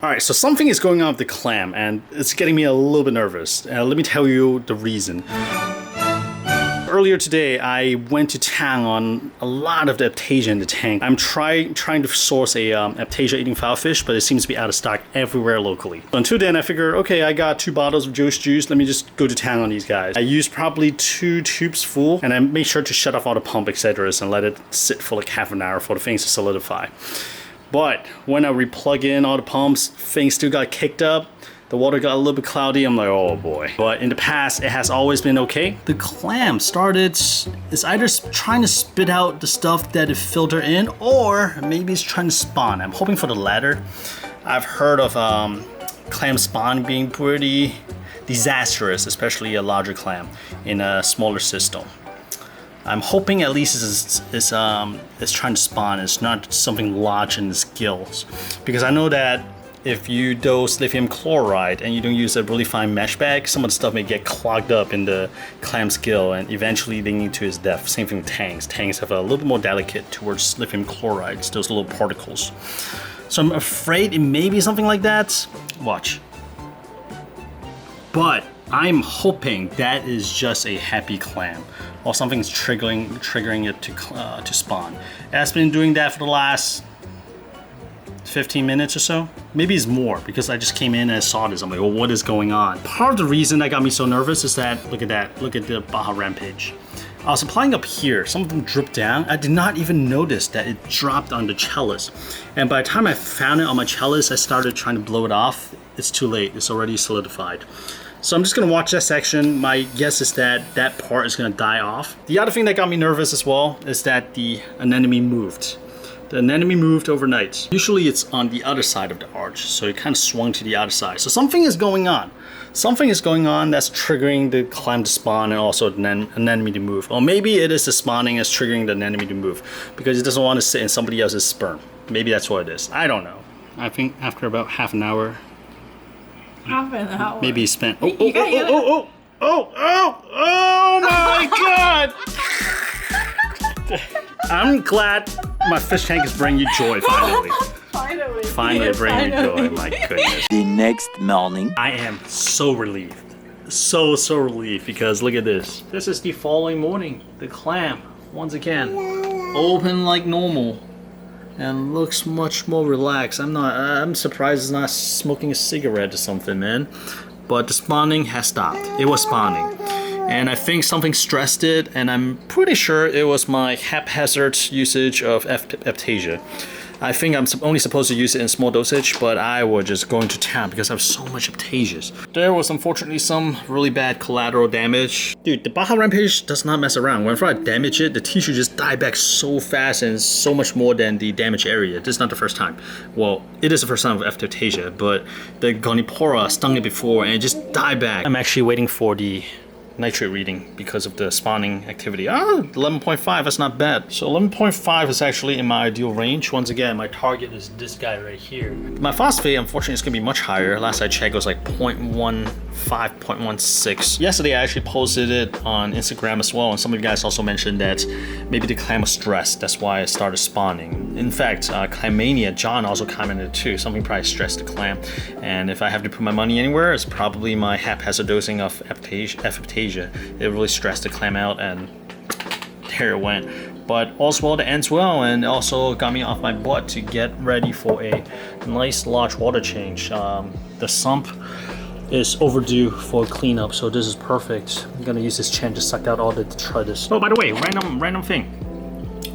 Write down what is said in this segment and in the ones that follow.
Alright, so something is going on with the clam and it's getting me a little bit nervous. Let me tell you the reason. Earlier today, I went to town on a lot of the F-Aiptasia in the tank. I'm trying to source a F-Aiptasia eating filefish, but it seems to be out of stock everywhere locally. So until then, I figure, okay, I got 2 bottles of Joe's juice. Let me just go to town on these guys. I used probably 2 tubes full, and I made sure to shut off all the pump, etc., and let it sit for like half an hour for the things to solidify. But when I replug in all the pumps, things still got kicked up. The water got a little bit cloudy. I'm like, oh boy. But in the past, it has always been okay. The clam started, it's either trying to spit out the stuff that it filtered in, or maybe it's trying to spawn. I'm hoping for the latter. I've heard of clam spawn being pretty disastrous, especially a larger clam in a smaller system. I'm hoping at least it's trying to spawn. It's not something lodged in its gills, because I know that if you dose lithium chloride and you don't use a really fine mesh bag, some of the stuff may get clogged up in the clam's gill and eventually leading to its death. Same thing with tanks. Tanks have a little bit more delicate towards lithium chlorides, those little particles. So I'm afraid it may be something like that. Watch. But I'm hoping that is just a happy clam, or something's triggering it to spawn. It has been doing that for the last 15 minutes or so. Maybe it's more, because I just came in and I saw this. I'm like, well, what is going on? Part of the reason that got me so nervous is that, look at that, look at the Raja Rampage. I was applying up here, some of them dripped down. I did not even notice that it dropped on the chalice. And by the time I found it on my chalice, I started trying to blow it off. It's too late, it's already solidified. So I'm just gonna watch that section. My guess is that that part is gonna die off. The other thing that got me nervous as well is that the anemone moved. The anemone moved overnight. Usually it's on the other side of the arch, so it kind of swung to the other side. So something is going on. Something is going on that's triggering the clam to spawn and also the anemone to move. Or maybe it is the spawning that's triggering the anemone to move, because it doesn't want to sit in somebody else's sperm. Maybe that's what it is. I don't know. I think after about half an hour, maybe he spent. Oh my god! I'm glad my fish tank is bringing you joy finally. Finally bringing you joy, my goodness. The next morning, I am so relieved. So relieved, because look at this. This is the following morning. The clam, once again, open like normal. And looks much more relaxed. I'm surprised it's not smoking a cigarette or something, man. But the spawning has stopped. It was spawning. And I think something stressed it, and I'm pretty sure it was my haphazard usage of F-Aiptasia. I think I'm only supposed to use it in small dosage, but I was just going to town because I have so much F-Aiptasias. There was unfortunately some really bad collateral damage. Dude, the Raja Rampage does not mess around. Whenever I damage it, the tissue just die back so fast and so much more than the damage area. This is not the first time. Well, it is the first time with F-Aiptasia, but the Gonipora stung it before and it just died back. I'm actually waiting for the nitrate reading because of the spawning activity. 11.5, that's not bad. So 11.5 is actually in my ideal range. Once again, my target is this guy right here. My phosphate, unfortunately, is gonna be much higher. Last I checked, it was like 0.15, 0.16. Yesterday, I actually posted it on Instagram as well, and some of you guys also mentioned that maybe the clam was stressed. That's why it started spawning. In fact, Clammania, John also commented too. Something probably stressed the clam. And if I have to put my money anywhere, it's probably my haphazard dosing of F-Aiptasia. It really stressed the clam out, and there it went. But all's well that ends well, and also got me off my butt to get ready for a nice large water change. The sump is overdue for cleanup, so this is perfect. I'm gonna use this chan to suck out all the detritus. Oh, by the way, random thing.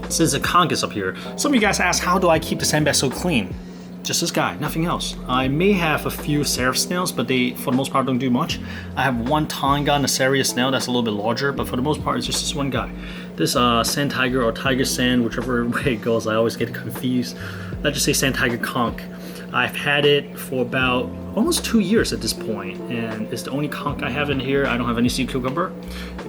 Since the conch is up here, some of you guys asked, how do I keep the sandbag so clean? Just this guy, nothing else. I may have a few seraph snails, but they, for the most part, don't do much. I have one Tonga Naceria snail that's a little bit larger, but for the most part, it's just this one guy. This sand tiger or tiger sand, whichever way it goes, I always get confused. Let's just say sand tiger conch. I've had it for about almost 2 years at this point, and it's the only conch I have in here. I don't have any sea cucumber,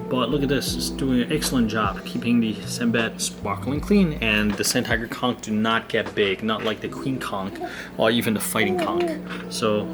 but look at this. It's doing an excellent job keeping the sandbed sparkling clean, and the sand tiger conch do not get big, not like the queen conch or even the fighting conch. So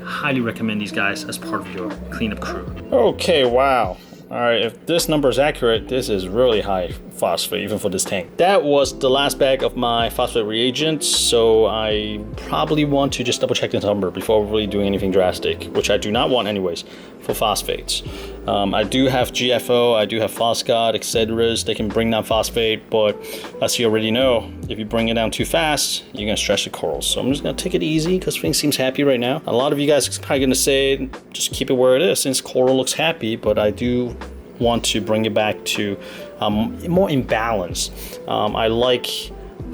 highly recommend these guys as part of your cleanup crew. Okay, wow. All right, if this number is accurate, this is really high. phosphate even for this tank. That was the last bag of my phosphate reagents, so I probably want to just double check the number before really doing anything drastic, which I do not want anyways for phosphates. I do have GFO, I do have Phosphate, etc. They can bring down phosphate, but as you already know, if you bring it down too fast, you're gonna stress the corals. So I'm just gonna take it easy because things seems happy right now. A lot of you guys are probably gonna say, just keep it where it is since coral looks happy, but I do want to bring it back to more in balance. I like,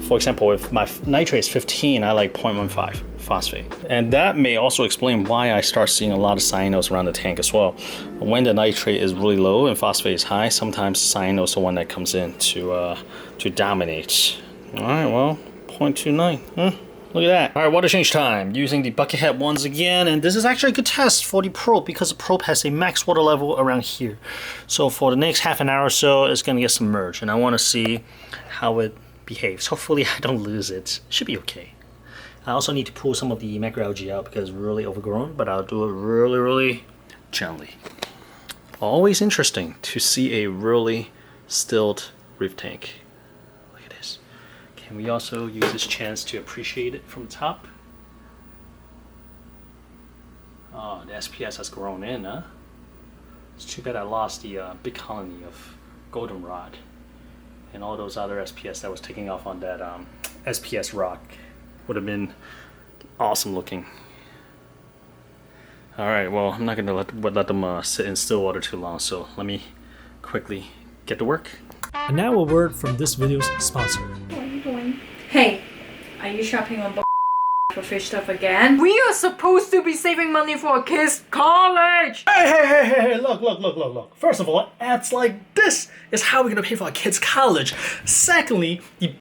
for example, if my nitrate is 15, I like 0.15 phosphate. And that may also explain why I start seeing a lot of cyanos around the tank as well. When the nitrate is really low and phosphate is high, sometimes cyano is the one that comes in to dominate. All right, well, 0.29, huh? Look at that. All right, water change time. Using the bucket head once again, and this is actually a good test for the probe because the probe has a max water level around here. So for the next half an hour or so, it's gonna get submerged, and I wanna see how it behaves. Hopefully I don't lose it. Should be okay. I also need to pull some of the macroalgae out because it's really overgrown, but I'll do it really, really gently. Always interesting to see a really stilled reef tank. And we also use this chance to appreciate it from the top. Oh, the SPS has grown in, huh? It's too bad I lost the big colony of goldenrod and all those other SPS that was taking off on that SPS rock. Would have been awesome looking. All right, well, I'm not gonna let them sit in still water too long, so let me quickly get to work. And now a word from this video's sponsor. What are you doing? Hey, are you shopping on for fish stuff again? We are supposed to be saving money for our kids' college! Hey, look. First of all, ads like this is how we're gonna pay for our kids' college. Secondly, the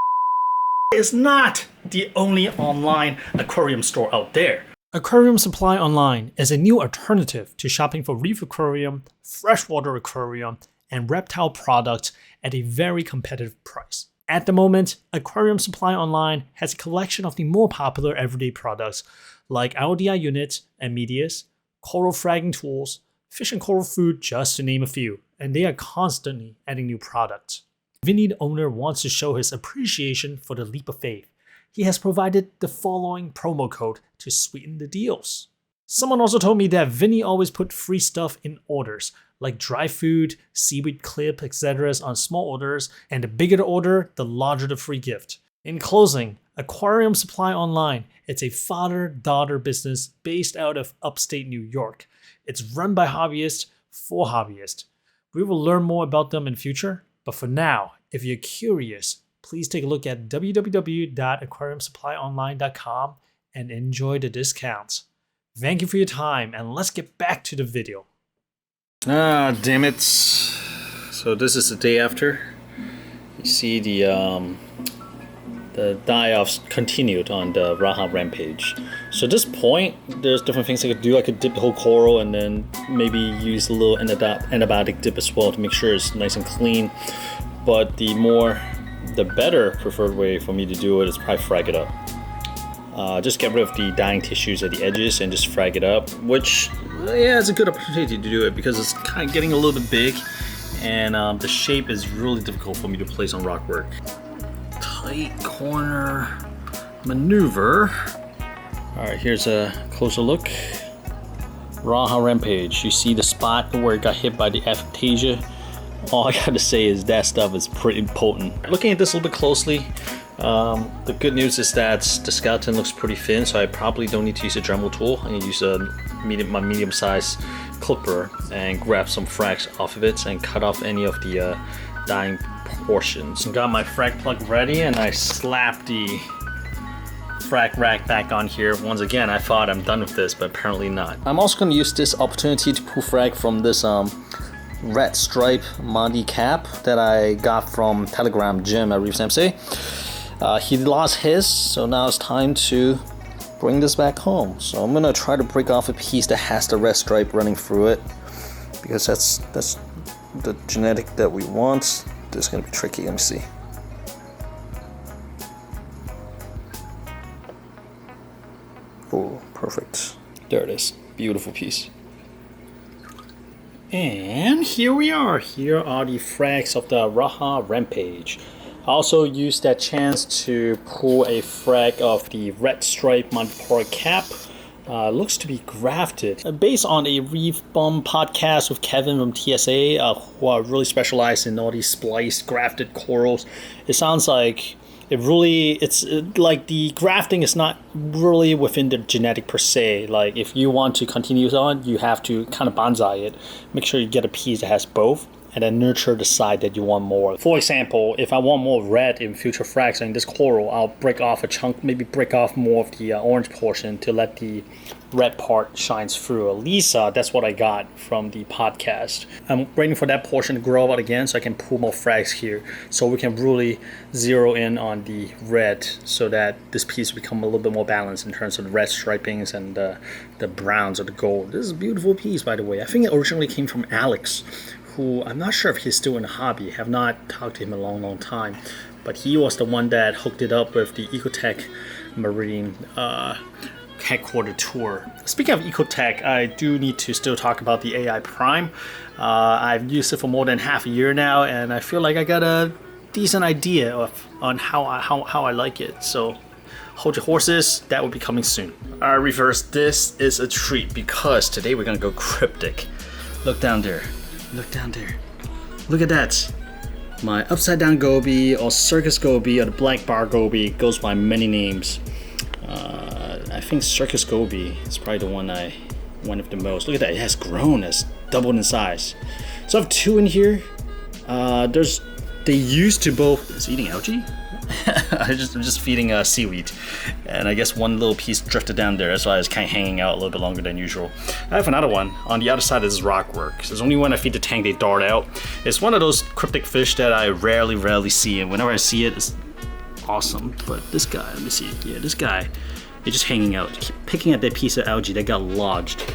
is not the only online aquarium store out there. Aquarium Supply Online is a new alternative to shopping for reef aquarium, freshwater aquarium, and reptile products at a very competitive price. At the moment, Aquarium Supply Online has a collection of the more popular everyday products like RDI units and medias, coral fragging tools, fish and coral food, just to name a few, and they are constantly adding new products. Vinny, the owner, wants to show his appreciation for the leap of faith. He has provided the following promo code to sweeten the deals. Someone also told me that Vinny always put free stuff in orders, like dry food, seaweed clip, etc. on small orders, and the bigger the order, the larger the free gift. In closing, Aquarium Supply Online, it's a father-daughter business based out of upstate New York. It's run by hobbyists for hobbyists. We will learn more about them in future, but for now, if you're curious, please take a look at www.aquariumsupplyonline.com and enjoy the discounts. Thank you for your time, and let's get back to the video. Ah, damn it. So this is the day after. You see the die-offs continued on the Raja Rampage. So at this point, there's different things I could do. I could dip the whole coral and then maybe use a little antibiotic dip as well to make sure it's nice and clean. But the better preferred way for me to do it is probably frag it up. Just get rid of the dying tissues at the edges and just frag it up, which, yeah, it's a good opportunity to do it because it's kind of getting a little bit big and the shape is really difficult for me to place on rock work. Tight corner maneuver. All right, here's a closer look. Raja Rampage. You see the spot where it got hit by the F-Aiptasia. All I gotta say is that stuff is pretty potent. Looking at this a little bit closely, the good news is that the skeleton looks pretty thin, so I probably don't need to use a Dremel tool. I can use my medium-sized clipper and grab some frags off of it and cut off any of the dying portions. Got my frag plug ready and I slapped the frag rack back on here. Once again, I thought I'm done with this, but apparently not. I'm also going to use this opportunity to pull frag from this red stripe Monti cap that I got from Telegram Jim at Reef Samsay. He lost his, so now it's time to bring this back home. So I'm gonna try to break off a piece that has the red stripe running through it because that's the genetic that we want. This is gonna be tricky. Let me see. Oh, perfect. There it is. Beautiful piece. And here we are. Here are the frags of the Raja Rampage. I also used that chance to pull a frag of the red stripe Monti cap. Looks to be grafted. Based on a Reef Bum podcast with Kevin from TSA, who are really specialized in all these spliced grafted corals, it sounds like it's like the grafting is not really within the genetic per se. Like if you want to continue on, you have to kind of bonsai it. Make sure you get a piece that has both, and then nurture the side that you want more. For example, if I want more red in future frags in this coral, I'll break off a chunk, maybe break off more of the orange portion to let the red part shines through. At least that's what I got from the podcast. I'm waiting for that portion to grow out again so I can pull more frags here, so we can really zero in on the red so that this piece will become a little bit more balanced in terms of the red stripings and the browns or the gold. This is a beautiful piece, by the way. I think it originally came from Alex, who I'm not sure if he's still in the hobby. I have not talked to him in a long time, but he was the one that hooked it up with the Ecotech Marine headquarter tour. Speaking of Ecotech, I do need to still talk about the AI Prime. I've used it for more than half a year now, and I feel like I got a decent idea on how I like it. So hold your horses, that will be coming soon. Alright, Reefers, this is a treat because today we're gonna go cryptic. Look down there. Look down there. Look at that. My upside down goby or circus goby or the black bar goby goes by many names. I think circus goby is probably the one I went with the most. Look at that, it has grown, it's doubled in size. So I have two in here. They used to both. Is eating algae? I'm just feeding seaweed, and I guess one little piece drifted down there. That's why it's kind of hanging out a little bit longer than usual. I have another one on the other side of this rock work. There's only when I feed the tank they dart out. It's one of those cryptic fish that I rarely see, and whenever I see it, it's awesome. But this guy, let me see. Yeah, this guy, he's just hanging out, keep picking at that piece of algae that got lodged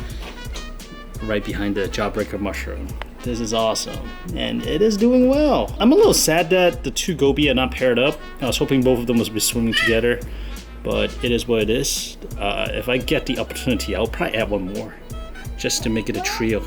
right behind the jawbreaker mushroom. This is awesome, and it is doing well. I'm a little sad that the two goby are not paired up. I was hoping both of them would be swimming together, but it is what it is. If I get the opportunity, I'll probably add one more, just to make it a trio.